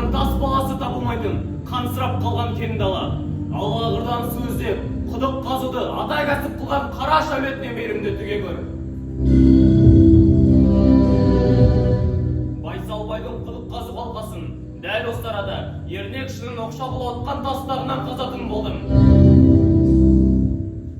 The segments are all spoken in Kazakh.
қазған тас баласы табылмайтын қансырап қалған кең дала. Алғырдан су іздеп, құдық қазуды адай кәсіп қылған қара шәулетіне берімді түге көр. Байсалбайдың құдық қазу қалқасын дәл осы арада ернек шынын оқша болатқан тастарынан қазатын болдым.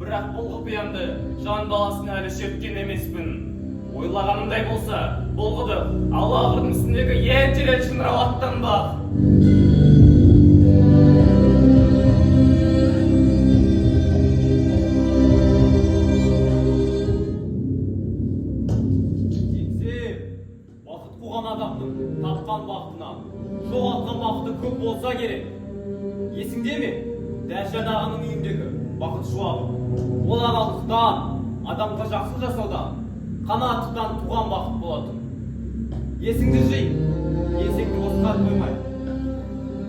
Бірақ бұл құпиямды жан баласын әлі шепкен емеспін. Ойлағанымдай болса, бұл құдық Аллағырдың үстіндегі ең терең шыңырау аттанбақ. Бақыт қуған адамның тапқан бақытынан жоғалтқан бақыты көп болса керек. Есіңде ме? Дәшат ағаның үйіндегі бақыт шуағы. Ол ағалықтан, адамға жақсы жасаудан, қанаттықтан туған бақыт болатын. Есіңді жи, есіңді осқа қоймай.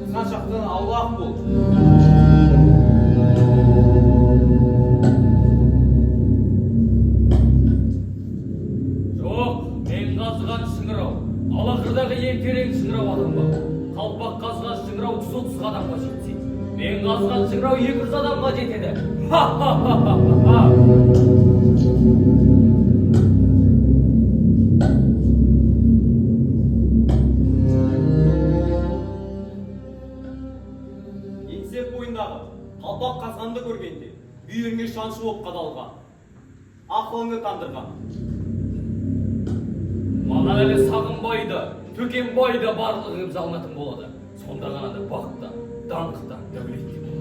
Қызғаншақтан аулақ бол. Жоқ, мен қазған шыңырау. Алақырдағы ең терең шыңырау адамға. Қалпақ қазған шыңырау 130 адамға жетсе. Мен қазған шыңырау 200 адамға жетеді. Ха-ха-ха-ха-ха! Еңсеп бойындағы қалпақ қазғанды көргенде бүйіріңе шаншу оқ қадалған, ақылыңды тандырған. Маған әлі Сағынбайды, Төкенбайды барлығым жалынатын болады. Сонда ғана да бақыттан, даңқтан, дәулетке болады.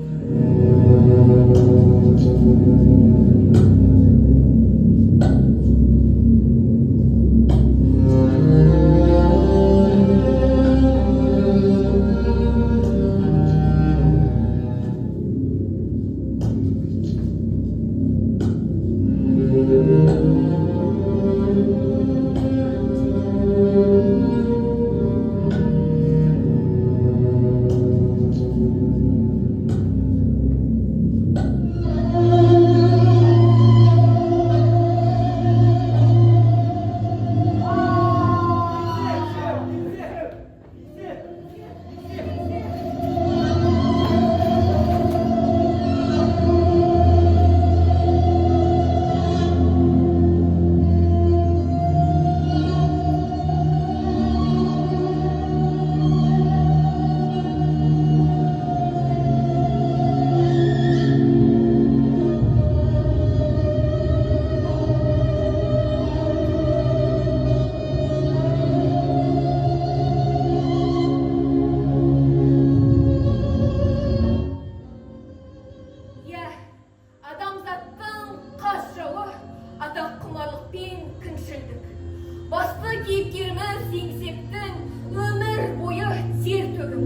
Басты кейіпкеріміз Еңсептің өмір бойы тер төгіп,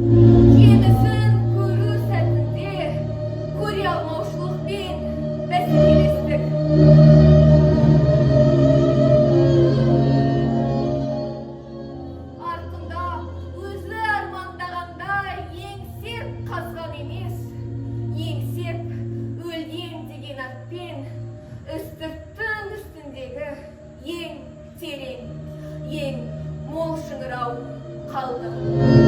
жемісін көру сәтінде көре алмаушылық пен бәсекелестік. Артында өзі армандағандай еңсеп қазған емес, еңсеп өлген деген атпен үстірттің үстіндегі ең терең, ең мол шыңырау қалды.